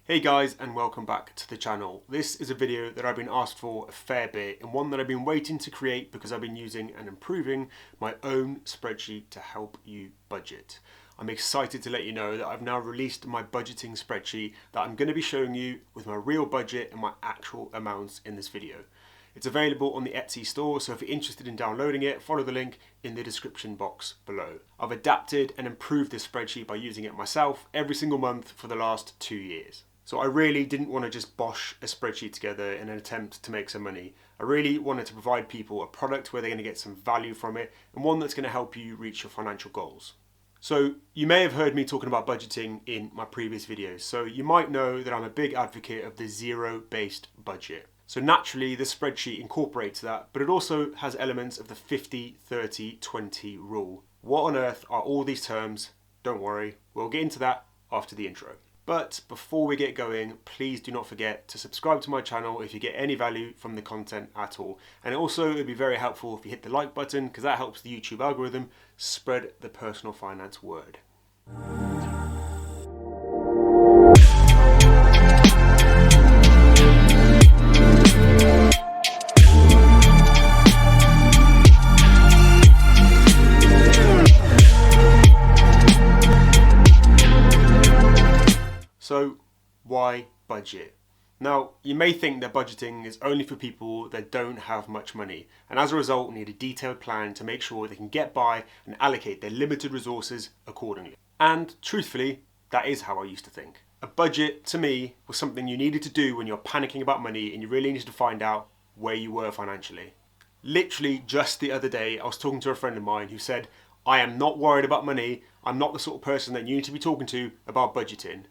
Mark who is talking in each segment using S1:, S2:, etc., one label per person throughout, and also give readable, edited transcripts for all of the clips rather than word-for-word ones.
S1: Hey guys, and welcome back to the channel. This is a video that I've been asked for a fair bit, and one that I've been waiting to create because I've been using and improving my own spreadsheet to help you budget. I'm excited to let you know that I've now released my budgeting spreadsheet that I'm going to be showing you with my real budget and my actual amounts in this video. It's available on the Etsy store, so if you're interested in downloading it, follow the link in the description box below. I've adapted and improved this spreadsheet by using it myself every single month for the last 2 years. So I really didn't want to just bosh a spreadsheet together in an attempt to make some money. I really wanted to provide people a product where they're going to get some value from it, and one that's going to help you reach your financial goals. So you may have heard me talking about budgeting in my previous videos, so you might know that I'm a big advocate of the zero-based budget. So naturally, this spreadsheet incorporates that, but it also has elements of the 50-30-20 rule. What on earth are all these terms? Don't worry, we'll get into that after the intro. But before we get going, please do not forget to subscribe to my channel if you get any value from the content at all. And also, it would be very helpful if you hit the like button, because that helps the YouTube algorithm spread the personal finance word. So, why budget? Now, you may think that budgeting is only for people that don't have much money, and as a result need a detailed plan to make sure they can get by and allocate their limited resources accordingly. And truthfully, that is how I used to think. A budget, to me, was something you needed to do when you're panicking about money and you really needed to find out where you were financially. Literally just the other day, I was talking to a friend of mine who said, "I am not worried about money. I'm not the sort of person that you need to be talking to about budgeting."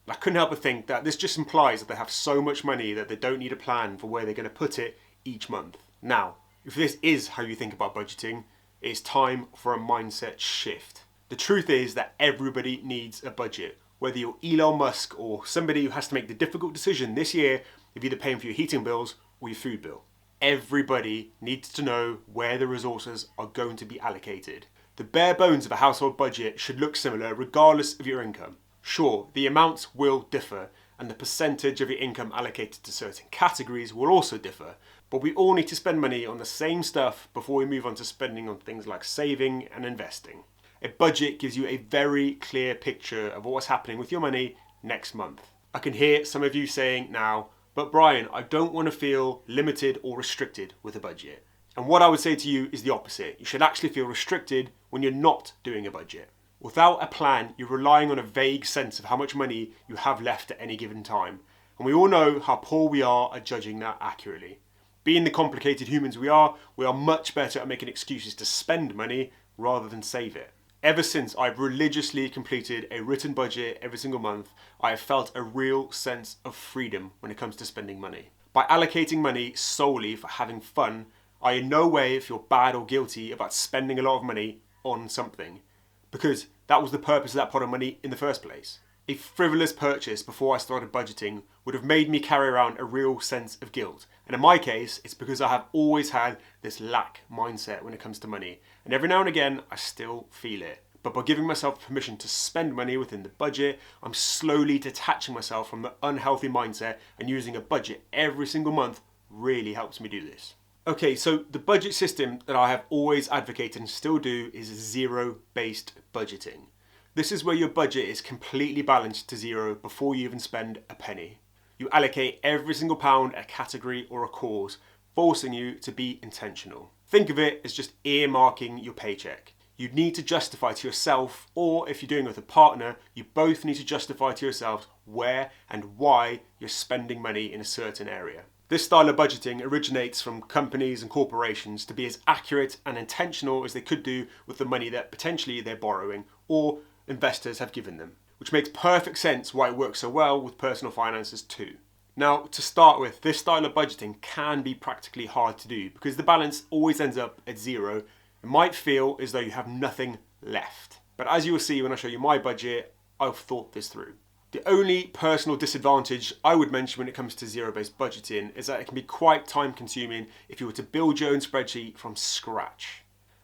S1: I couldn't help but think that this just implies that they have so much money that they don't need a plan for where they're going to put it each month. Now, if this is how you think about budgeting, it's time for a mindset shift. The truth is that everybody needs a budget, whether you're Elon Musk or somebody who has to make the difficult decision this year of either paying for your heating bills or your food bill. Everybody needs to know where the resources are going to be allocated. The bare bones of a household budget should look similar regardless of your income. Sure, the amounts will differ, and the percentage of your income allocated to certain categories will also differ, but we all need to spend money on the same stuff before we move on to spending on things like saving and investing. A budget gives you a very clear picture of what's happening with your money next month. I can hear some of you saying now, "But Brian, I don't want to feel limited or restricted with a budget." And what I would say to you is the opposite. You should actually feel restricted when you're not doing a budget. Without a plan, you're relying on a vague sense of how much money you have left at any given time. And we all know how poor we are at judging that accurately. Being the complicated humans we are much better at making excuses to spend money rather than save it. Ever since I've religiously completed a written budget every single month, I have felt a real sense of freedom when it comes to spending money. By allocating money solely for having fun, I in no way feel bad or guilty about spending a lot of money on something, because that was the purpose of that pot of money in the first place. A frivolous purchase before I started budgeting would have made me carry around a real sense of guilt. And in my case, it's because I have always had this lack mindset when it comes to money. And every now and again, I still feel it. But by giving myself permission to spend money within the budget, I'm slowly detaching myself from the unhealthy mindset, and using a budget every single month really helps me do this. Okay, so the budget system that I have always advocated and still do is zero-based budgeting. This is where your budget is completely balanced to zero before you even spend a penny. You allocate every single pound a category or a cause, forcing you to be intentional. Think of it as just earmarking your paycheck. You need to justify to yourself, or if you're doing it with a partner, you both need to justify to yourselves where and why you're spending money in a certain area. This style of budgeting originates from companies and corporations to be as accurate and intentional as they could do with the money that potentially they're borrowing or investors have given them, which makes perfect sense why it works so well with personal finances too. Now, to start with, this style of budgeting can be practically hard to do because the balance always ends up at zero. It might feel as though you have nothing left. But as you will see when I show you my budget, I've thought this through. The only personal disadvantage I would mention when it comes to zero-based budgeting is that it can be quite time consuming if you were to build your own spreadsheet from scratch.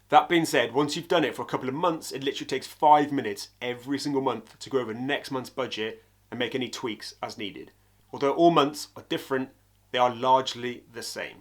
S1: That being said, once you've done it for a couple of months, it literally takes 5 minutes every single month to go over next month's budget and make any tweaks as needed. Although all months are different, they are largely the same.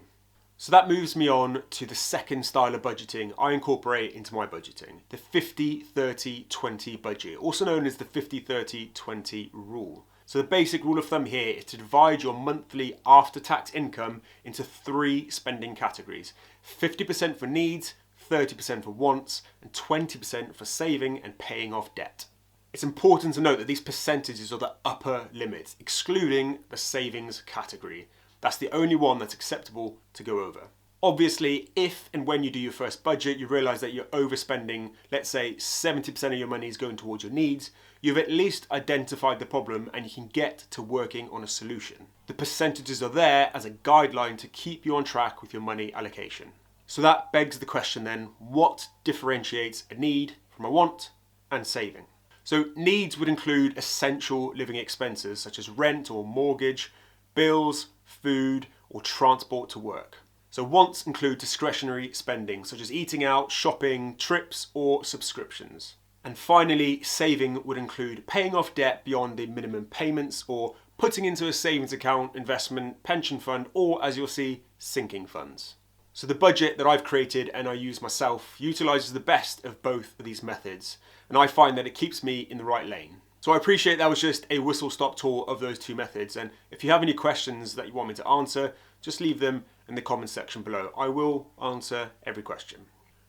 S1: So that moves me on to the second style of budgeting I incorporate into my budgeting, the 50-30-20 budget, also known as the 50-30-20 rule. So the basic rule of thumb here is to divide your monthly after-tax income into 3 spending categories: 50% for needs, 30% for wants, and 20% for saving and paying off debt. It's important to note that these percentages are the upper limits, excluding the savings category. That's the only one that's acceptable to go over. Obviously, if and when you do your first budget, you realise that you're overspending, let's say 70% of your money is going towards your needs, you've at least identified the problem and you can get to working on a solution. The percentages are there as a guideline to keep you on track with your money allocation. So that begs the question then, what differentiates a need from a want and saving? So needs would include essential living expenses such as rent or mortgage, bills, food, or transport to work. So wants include discretionary spending such as eating out, shopping, trips, or subscriptions. And finally, saving would include paying off debt beyond the minimum payments or putting into a savings account, investment, pension fund, or as you'll see, sinking funds. So the budget that I've created and I use myself utilises the best of both of these methods, and I find that it keeps me in the right lane. So I appreciate that was just a whistle-stop tour of those 2 methods, and if you have any questions that you want me to answer, just leave them in the comments section below. I will answer every question.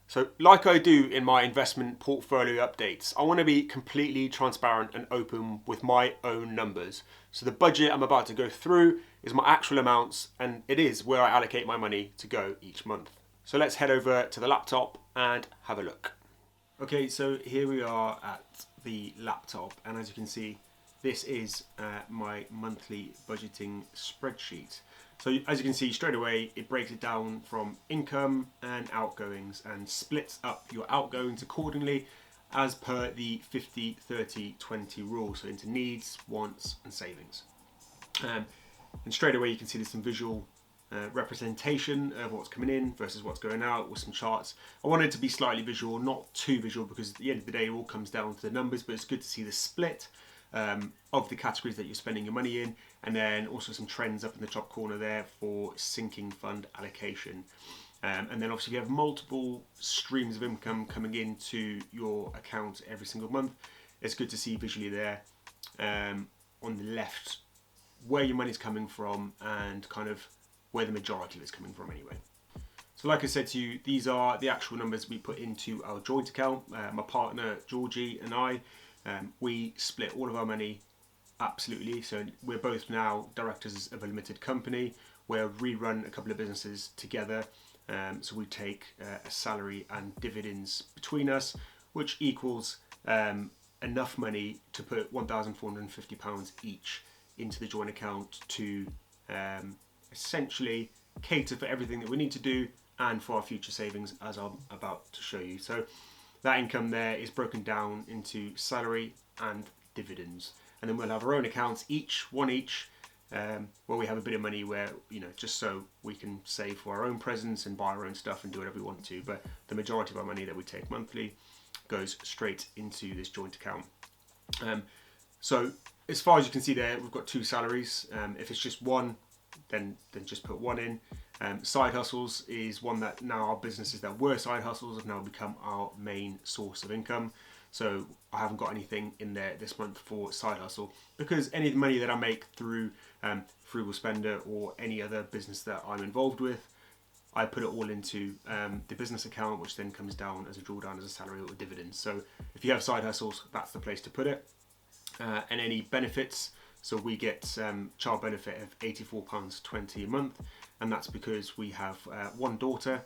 S1: So like I do in my investment portfolio updates, I want to be completely transparent and open with my own numbers. So the budget I'm about to go through is my actual amounts, and it is where I allocate my money to go each month. So let's head over to the laptop and have a look. Okay, so here we are at the laptop, and as you can see, this is my monthly budgeting spreadsheet. So as you can see straight away, it breaks it down from income and outgoings and splits up your outgoings accordingly as per the 50-30-20 rule, so into needs, wants and savings. And straight away you can see there's some visual representation of what's coming in versus what's going out with some charts. I wanted it to be slightly visual, not too visual, because at the end of the day it all comes down to the numbers, but it's good to see the split of the categories that you're spending your money in, and then also some trends up in the top corner there for sinking fund allocation. And then obviously you have multiple streams of income coming into your account every single month. It's good to see visually there on the left where your money's coming from and kind of where the majority of it's coming from anyway. So like I said to you, these are the actual numbers we put into our joint account. My partner Georgie and I, we split all of our money absolutely. So we're both now directors of a limited company where we run a couple of businesses together. So we take a salary and dividends between us, which equals enough money to put £1,450 each into the joint account to essentially cater for everything that we need to do and for our future savings, as I'm about to show you. So that income there is broken down into salary and dividends, and then we'll have our own accounts, one each, where we have a bit of money where, you know, just so we can save for our own presents and buy our own stuff and do whatever we want to, but the majority of our money that we take monthly goes straight into this joint account. So as far as you can see there, we've got 2 salaries. If it's just one, then just put one in. Side hustles is one that now our businesses that were side hustles have now become our main source of income. So I haven't got anything in there this month for side hustle, because any of the money that I make through Frugal Spender or any other business that I'm involved with, I put it all into the business account, which then comes down as a drawdown as a salary or dividends. So if you have side hustles, that's the place to put it. And any benefits, so we get child benefit of £84.20 a month, and that's because we have one daughter,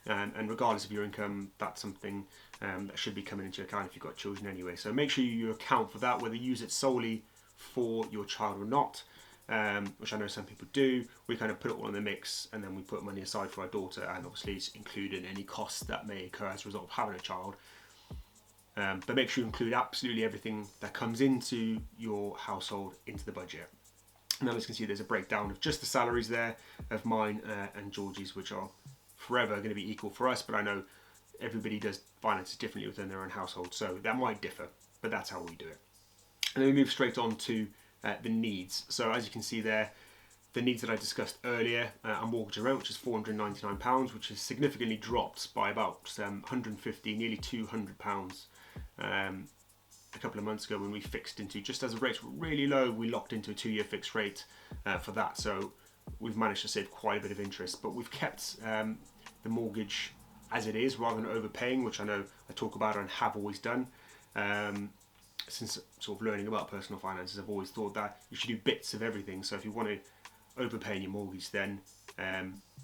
S1: and regardless of your income, that's something that should be coming into your account if you've got children anyway. So make sure you account for that, whether you use it solely for your child or not, which I know some people do. We kind of put it all in the mix, and then we put money aside for our daughter, and obviously it's including any costs that may occur as a result of having a child. But make sure you include absolutely everything that comes into your household into the budget. Now as you can see, there's a breakdown of just the salaries there of mine and Georgie's, which are forever going to be equal for us, but I know everybody does finances differently within their own household, so that might differ, but that's how we do it. And then we move straight on to the needs. So as you can see there, the needs that I discussed earlier are mortgage and rent, which is £499, which is significantly dropped by about 150, nearly £200 a couple of months ago when we fixed into, just as the rates were really low, we locked into a 2-year fixed rate for that. So we've managed to save quite a bit of interest, but we've kept the mortgage as it is rather than overpaying, which I know I talk about and have always done. Since sort of learning about personal finances, I've always thought that you should do bits of everything. So if you want to overpay your mortgage, then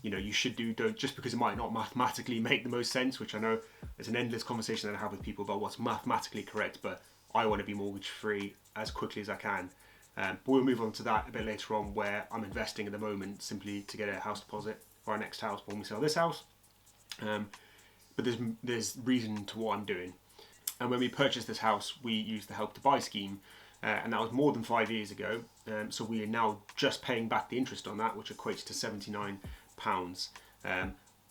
S1: you should don't, just because it might not mathematically make the most sense, which I know is an endless conversation that I have with people about what's mathematically correct, but I want to be mortgage free as quickly as I can. But we'll move on to that a bit later on, where I'm investing at the moment simply to get a house deposit for our next house when we sell this house. But there's reason to what I'm doing. And when we purchased this house, we used the Help to Buy scheme, and that was more than 5 years ago. So we are now just paying back the interest on that, which equates to £79.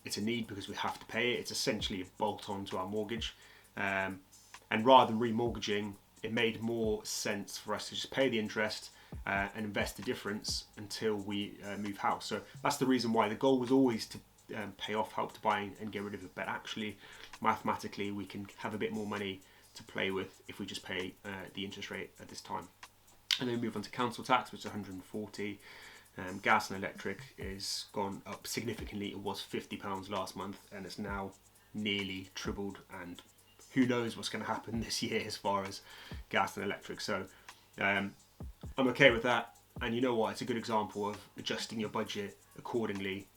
S1: It's a need because we have to pay it. It's essentially a bolt-on to our mortgage. And rather than remortgaging, it made more sense for us to just pay the interest and invest the difference until we move house. So that's the reason why the goal was always to pay off Help to Buy and get rid of it. But actually, mathematically, we can have a bit more money to play with if we just pay the interest rate at this time. And then we move on to council tax, which is 140. Gas and electric is gone up significantly. It was £50 last month, and it's now nearly tripled, and who knows what's going to happen this year as far as gas and electric. So I'm okay with that, and you know what, it's a good example of adjusting your budget accordingly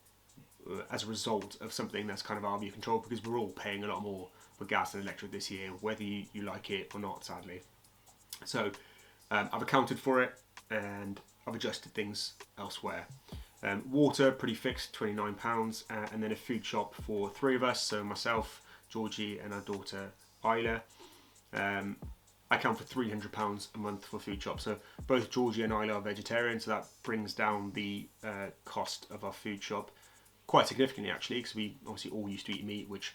S1: as a result of something that's kind of out of your control, because we're all paying a lot more for gas and electric this year, whether you like it or not, sadly. So I've accounted for it and I've adjusted things elsewhere. Water, pretty fixed, £29, and then a food shop for 3 of us, so myself, Georgie and our daughter Isla. I account for £300 a month for food shop. So both Georgie and Isla are vegetarian, so that brings down the cost of our food shop quite significantly, actually, because we obviously all used to eat meat, which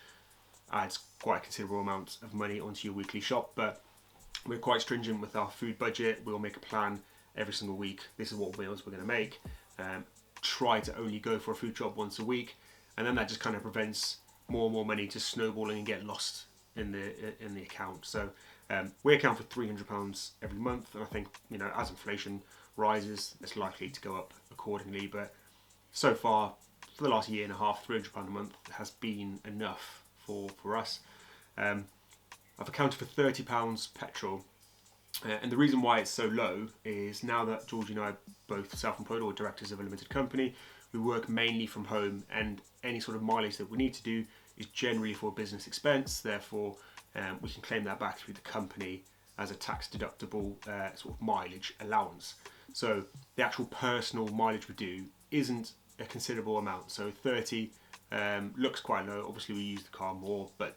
S1: adds quite a considerable amount of money onto your weekly shop. But we're quite stringent with our food budget. We'll make a plan every single week. This is what meals we're going to make. Try to only go for a food shop once a week, and then that just kind of prevents more and more money just snowballing and get lost in the account. So we account for £300 every month, and I think, as inflation rises, it's likely to go up accordingly. But so far, for the last year and a half, £300 a month has been enough for us. I've accounted for £30 petrol, and the reason why it's so low is now that Georgie and I are both self-employed or directors of a limited company, we work mainly from home, and any sort of mileage that we need to do is generally for business expense. Therefore, we can claim that back through the company as a tax deductible sort of mileage allowance. So the actual personal mileage we do isn't a considerable amount. So 30 looks quite low. Obviously we use the car more, but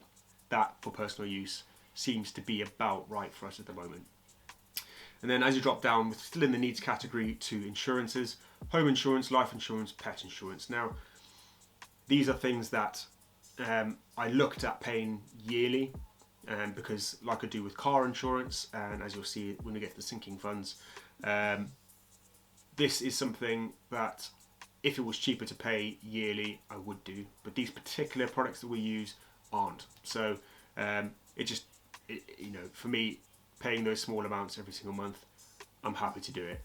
S1: that for personal use seems to be about right for us at the moment. And then as you drop down, we're still in the needs category, to insurances: home insurance, life insurance, pet insurance. Now, these are things that I looked at paying yearly, because like I do with car insurance, and as you'll see when we get to the sinking funds, this is something that if it was cheaper to pay yearly, I would do. But these particular products that we use aren't. So for me, paying those small amounts every single month, I'm happy to do it.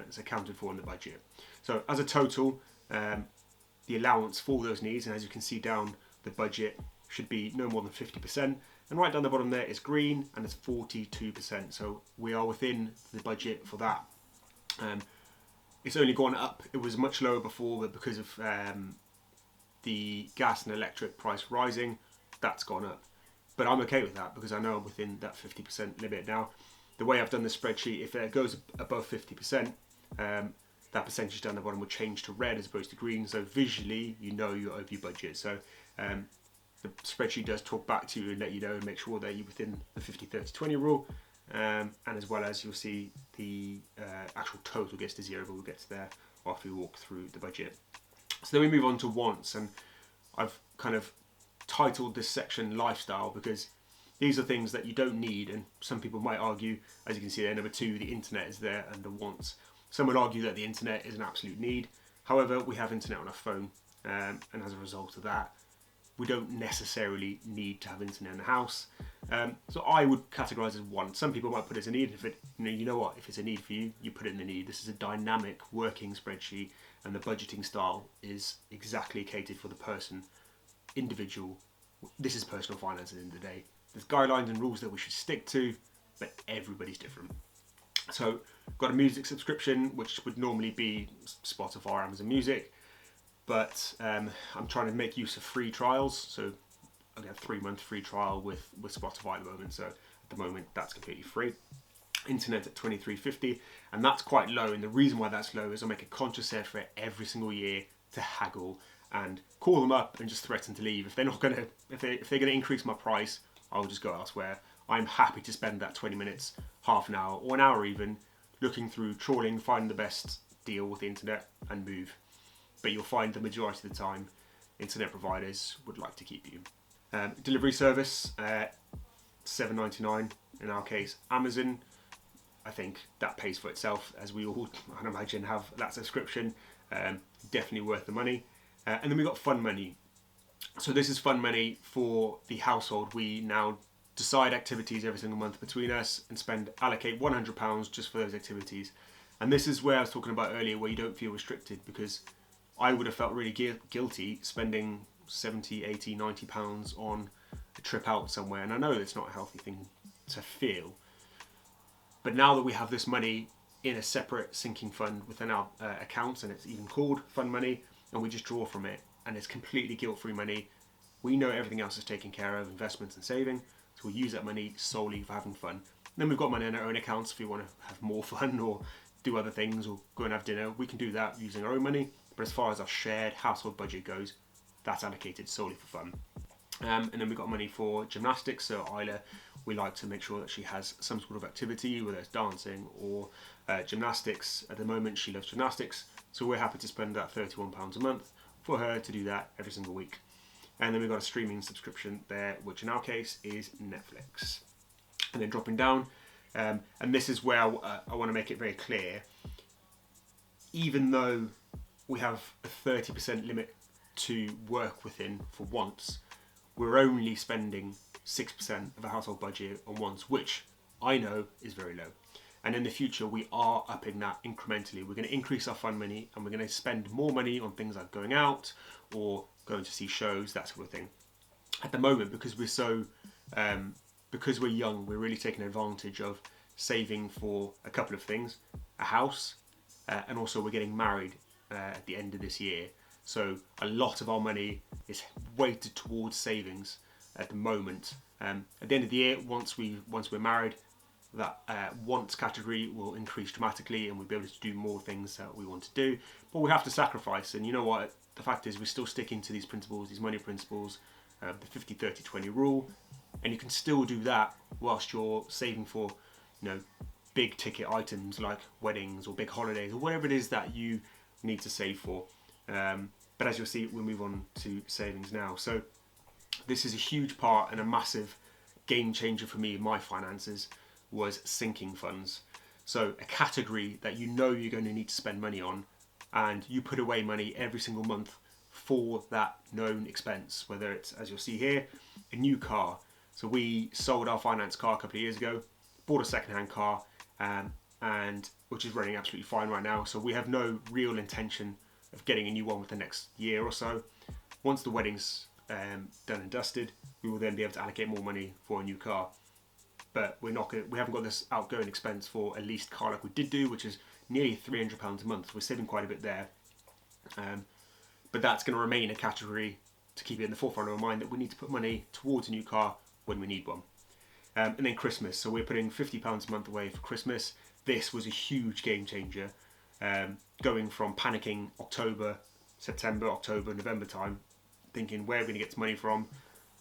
S1: It's accounted for in the budget. So as a total, the allowance for those needs, and as you can see down the budget, should be no more than 50%. And right down the bottom there is green, and it's 42%. So we are within the budget for that. It's only gone up. It was much lower before, but because of the gas and electric price rising, that's gone up. But I'm okay with that because I know I'm within that 50% limit. Now, the way I've done the spreadsheet, if it goes above 50%, that percentage down the bottom will change to red as opposed to green. So visually, you're over your budget. So the spreadsheet does talk back to you and let you know and make sure that you're within the 50-30-20 rule. And as well as you'll see the actual total gets to zero, but we'll get to there after we walk through the budget. So then we move on to wants, and I've kind of titled this section lifestyle because These are things that you don't need, and some people might argue, as you can see there, number 2, the internet is there under wants. Some would argue that the internet is an absolute need. However, we have internet on our phone, and as a result of that, we don't necessarily need to have internet in the house. So I would categorise as want. Some people might put it as a need. If it, you know what, if it's a need for you, you put it in the need. This is a dynamic working spreadsheet, and the budgeting style is exactly catered for the person, individual. This is personal finance at the end of the day. There's guidelines and rules that we should stick to, but everybody's different. So got a music subscription, which would normally be Spotify or Amazon Music, but I'm trying to make use of free trials. So I get a 3-month free trial with Spotify at the moment. So at the moment that's completely free. Internet at $23.50, and that's quite low. And the reason why that's low is I make a conscious effort every single year to haggle and call them up and just threaten to leave. If they're not gonna, if they're gonna increase my price, I'll just go elsewhere. I'm happy to spend that 20 minutes, half an hour, or an hour even, looking through, trawling, finding the best deal with the internet and move. But you'll find the majority of the time, internet providers would like to keep you. Delivery service, $7.99 in our case. Amazon, I think that pays for itself, as we all, I imagine, have that subscription. Definitely worth the money. And then we've got fun money. So this is fun money for the household. We now decide activities every single month between us and allocate £100 just for those activities. And this is where I was talking about earlier, where you don't feel restricted, because I would have felt really guilty spending 70, 80, 90 pounds on a trip out somewhere. And I know it's not a healthy thing to feel. But now that we have this money in a separate sinking fund within our accounts, and it's even called fund money, and we just draw from it, and it's completely guilt-free money, we know everything else is taken care of, investments and saving, so we use that money solely for having fun. And then we've got money in our own accounts if we want to have more fun or do other things or go and have dinner. We can do that using our own money, but as far as our shared household budget goes, that's allocated solely for fun. And then we've got money for gymnastics. So Isla, we like to make sure that she has some sort of activity, whether it's dancing or gymnastics. At the moment, she loves gymnastics, so we're happy to spend that £31 a month for her to do that every single week. And then we've got a streaming subscription there, which in our case is Netflix. And then dropping down, and this is where I want to make it very clear, even though we have a 30% limit to work within for wants, we're only spending 6% of our household budget on wants, which I know is very low. And in the future, we are upping that incrementally. We're going to increase our fund money, and we're going to spend more money on things like going out or going to see shows, that sort of thing. At the moment, because we're so, because we're young, we're really taking advantage of saving for a couple of things: a house, and also we're getting married at the end of this year. So a lot of our money is weighted towards savings at the moment. At the end of the year, once we're married, that wants category will increase dramatically, and we'll be able to do more things that we want to do. But we have to sacrifice, and you know what? The fact is, we're still sticking to these principles, these money principles, the 50, 30, 20 rule, and you can still do that whilst you're saving for, big ticket items like weddings or big holidays or whatever it is that you need to save for. But as you'll see, we'll move on to savings now. So this is a huge part and a massive game changer for me in my finances, was sinking funds. So a category that you know you're going to need to spend money on, and you put away money every single month for that known expense, whether it's, as you'll see here, a new car. So we sold our finance car a couple of years ago, bought a second-hand car, and which is running absolutely fine right now. So we have no real intention of getting a new one within the next year or so. Once the wedding's done and dusted, we will then be able to allocate more money for a new car. But we haven't got this outgoing expense for a leased car like we did do, which is nearly £300 a month. We're saving quite a bit there. But that's going to remain a category to keep it in the forefront of our mind, that we need to put money towards a new car when we need one. And then Christmas. So we're putting £50 a month away for Christmas. This was a huge game changer. Going from panicking September, October, November time, thinking where are we going to get this money from?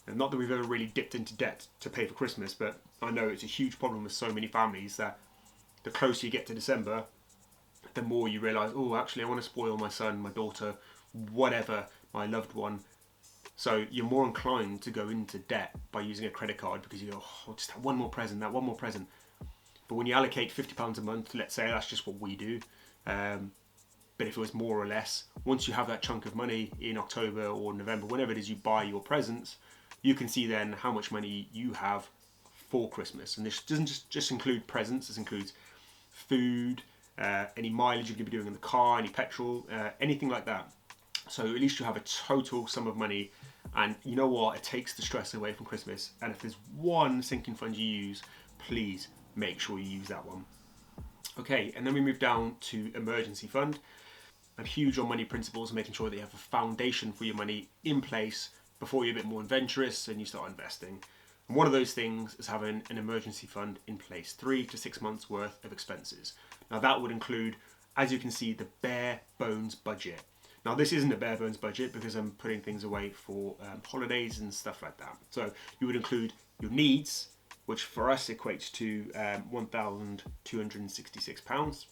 S1: And not that we've ever really dipped into debt to pay for Christmas, but I know it's a huge problem with so many families that the closer you get to December, the more you realise, oh, actually I want to spoil my son, my daughter, whatever, my loved one. So you're more inclined to go into debt by using a credit card because you go, oh, just that one more present, that one more present. But when you allocate £50 a month, let's say that's just what we do. But if it was more or less, once you have that chunk of money in October or November, whenever it is you buy your presents, you can see then how much money you have for Christmas. And this doesn't just include presents, this includes food, any mileage you're going to be doing in the car, any petrol, anything like that. So at least you have a total sum of money, and you know what, it takes the stress away from Christmas. And if there's one sinking fund you use, please make sure you use that one. Okay, and then we move down to emergency fund. I'm huge on money principles and making sure that you have a foundation for your money in place before you're a bit more adventurous and you start investing. And one of those things is having an emergency fund in place, 3 to 6 months worth of expenses. Now that would include, as you can see, the bare bones budget. Now this isn't a bare bones budget because I'm putting things away for holidays and stuff like that. So you would include your needs, which for us equates to £1,266.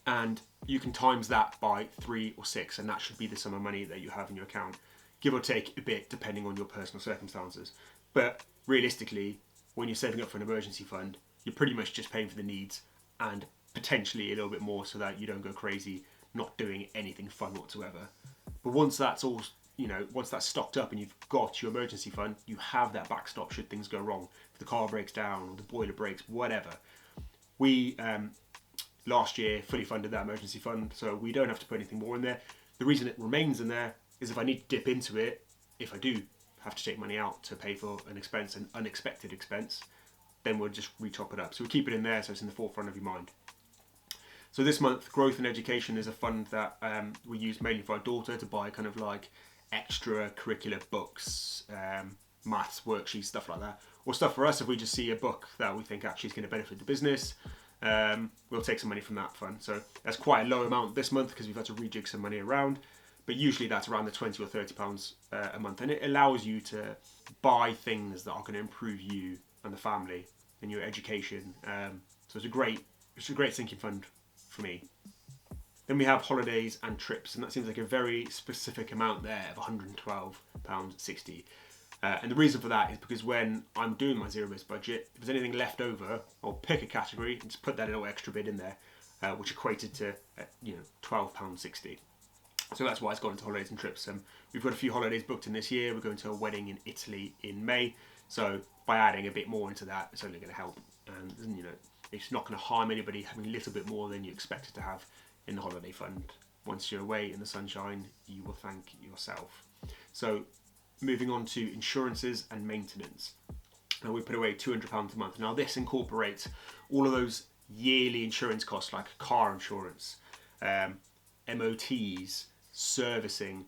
S1: And you can times that by 3 or 6, and that should be the sum of money that you have in your account, give or take a bit depending on your personal circumstances. But realistically, when you're saving up for an emergency fund, you're pretty much just paying for the needs and potentially a little bit more so that you don't go crazy not doing anything fun whatsoever. But once that's all, once that's stocked up and you've got your emergency fund, you have that backstop should things go wrong. If the car breaks down or the boiler breaks, whatever. We last year fully funded that emergency fund, so we don't have to put anything more in there. The reason it remains in there is if I need to dip into it, if I do have to take money out to pay for an expense, an unexpected expense, then we'll just re-top it up. So we keep it in there so it's in the forefront of your mind. So this month, Growth and Education is a fund that we use mainly for our daughter to buy kind of like extra curricular books, maths, worksheets, stuff like that. Or stuff for us if we just see a book that we think actually is going to benefit the business, we'll take some money from that fund. So that's quite a low amount this month because we've had to rejig some money around. But usually that's around the £20 or £30 a month. And it allows you to buy things that are going to improve you and the family and your education. So it's a great sinking fund for me. Then we have holidays and trips, and that seems like a very specific amount there of £112.60. And the reason for that is because when I'm doing my zero-based budget, if there's anything left over, I'll pick a category and just put that little extra bit in there, which equated to £12.60. So that's why it's gone into holidays and trips. We've got a few holidays booked in this year. We're going to a wedding in Italy in May. So by adding a bit more into that, it's only going to help. And it's not going to harm anybody having a little bit more than you expected to have in the holiday fund. Once you're away in the sunshine, you will thank yourself. So moving on to insurances and maintenance. Now we put away £200 a month. Now this incorporates all of those yearly insurance costs like car insurance, MOTs, servicing,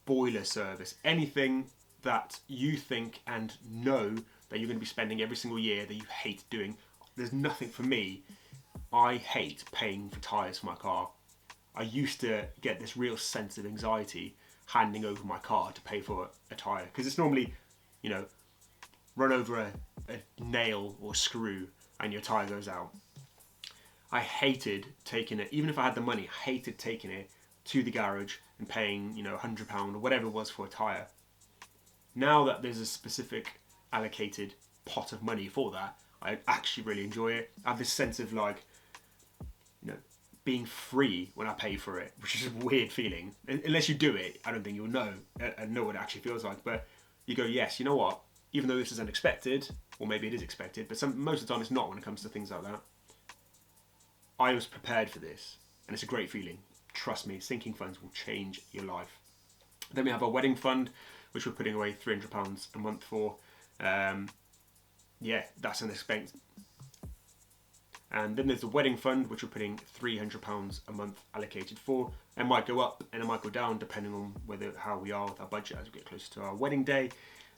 S1: boiler service, anything that you think and know that you're going to be spending every single year that you hate doing. There's nothing for me. I hate paying for tyres for my car. I used to get this real sense of anxiety handing over my car to pay for a tyre because it's normally, run over a nail or screw and your tyre goes out. I hated taking it, even if I had the money, I hated taking it to the garage and paying, £100 or whatever it was for a tyre. Now that there's a specific allocated pot of money for that, I actually really enjoy it. I have this sense of being free when I pay for it, which is a weird feeling. Unless you do it, I don't think you'll know and know what it actually feels like. But you go, yes, you know what? Even though this is unexpected, or maybe it is expected, but most of the time it's not when it comes to things like that. I was prepared for this, and it's a great feeling. Trust me, sinking funds will change your life. Then we have our wedding fund, which we're putting away £300 a month for. That's an expense. And then there's the wedding fund, which we're putting £300 a month allocated for. It might go up and it might go down depending on how we are with our budget as we get closer to our wedding day.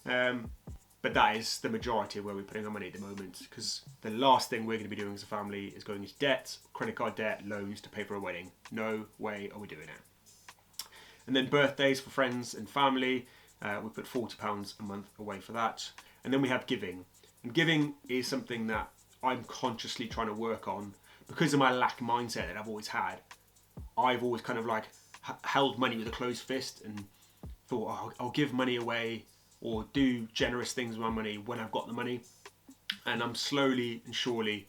S1: But that is the majority of where we're putting our money at the moment, because the last thing we're going to be doing as a family is going into debt, credit card debt, loans to pay for a wedding. No way are we doing it. And then birthdays for friends and family, we put £40 a month away for that. And then we have giving. And giving is something that I'm consciously trying to work on because of my lack mindset that I've always had. I've always kind of held money with a closed fist and thought, oh, I'll give money away or do generous things with my money when I've got the money. And I'm slowly and surely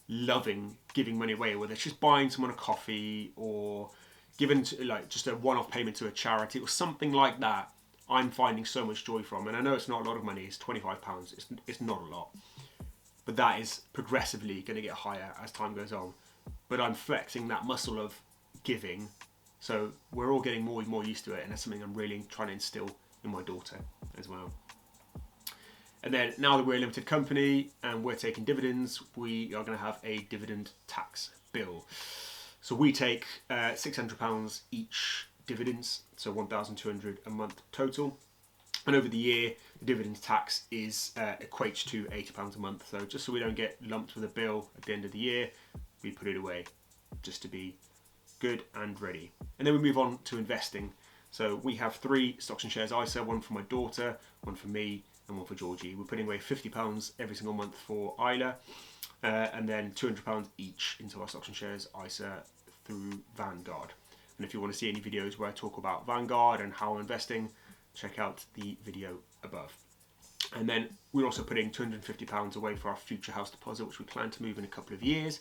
S1: loving giving money away, whether it's just buying someone a coffee or giving like just a one-off payment to a charity or something like that. I'm finding so much joy from, and I know it's not a lot of money. It's £25. It's not a lot, but that is progressively going to get higher as time goes on. But I'm flexing that muscle of giving, so we're all getting more and more used to it, and that's something I'm really trying to instill in my daughter as well. And then now that we're a limited company and we're taking dividends, we are going to have a dividend tax bill. So we take £600 each dividends, so £1,200 a month total. And over the year, the dividends tax equates to £80 a month. So just so we don't get lumped with a bill at the end of the year, we put it away just to be good and ready. And then we move on to investing. So we have 3 stocks and shares ISA, one for my daughter, one for me, and one for Georgie. We're putting away £50 every single month for Isla, and then £200 each into our stocks and shares ISA through Vanguard. And if you want to see any videos where I talk about Vanguard and how I'm investing, check out the video above. And then we're also putting £250 away for our future house deposit, which we plan to move in a couple of years.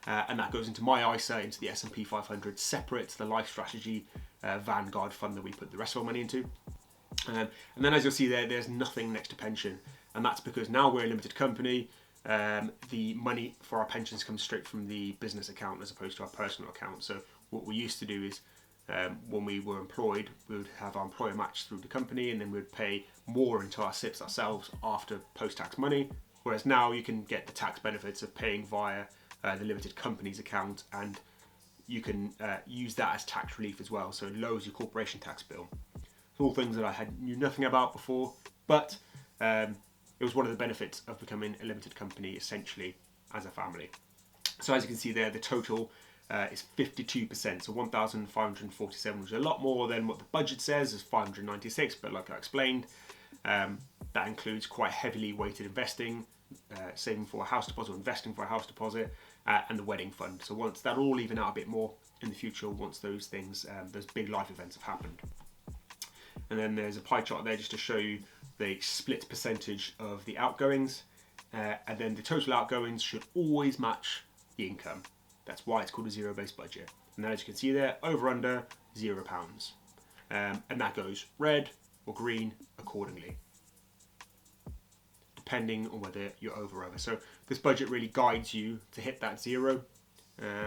S1: And that goes into my ISA, into the S&P 500, separate to the Life Strategy Vanguard fund that we put the rest of our money into. And then as you'll see there, there's nothing next to pension. And that's because now we're a limited company, the money for our pensions comes straight from the business account as opposed to our personal account. So what we used to do is when we were employed, we would have our employer match through the company, and then we'd pay more into our SIPs ourselves after post-tax money. Whereas now you can get the tax benefits of paying via the limited company's account, and you can use that as tax relief as well. So it lowers your corporation tax bill. It's all things that I knew nothing about before, but it was one of the benefits of becoming a limited company essentially as a family. So as you can see there, the total is 52%, so 1,547, which is a lot more than what the budget says is 596, but like I explained, that includes quite heavily weighted investing, saving for a house deposit, investing for a house deposit, and the wedding fund. So once that all even out a bit more in the future, once those things, those big life events have happened. And then there's a pie chart there just to show you the split percentage of the outgoings, and then the total outgoings should always match the income. That's why it's called a zero-based budget. And then as you can see there, over under £0. And that goes red or green accordingly, depending on whether you're over or over. So this budget really guides you to hit that zero.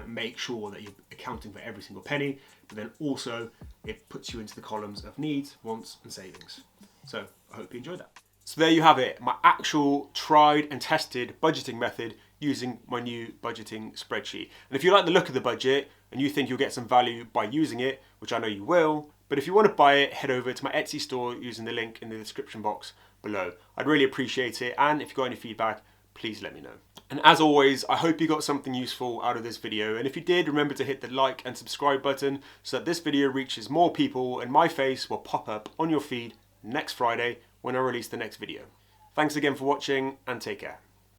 S1: Make sure that you're accounting for every single penny, but then also it puts you into the columns of needs, wants and savings. So I hope you enjoyed that. So there you have it, my actual tried and tested budgeting method using my new budgeting spreadsheet. And if you like the look of the budget and you think you'll get some value by using it, which I know you will, but if you want to buy it, head over to my Etsy store using the link in the description box below. I'd really appreciate it, and if you've got any feedback, please let me know. And as always, I hope you got something useful out of this video, and if you did, remember to hit the like and subscribe button so that this video reaches more people and my face will pop up on your feed next Friday when I release the next video. Thanks again for watching, and take care.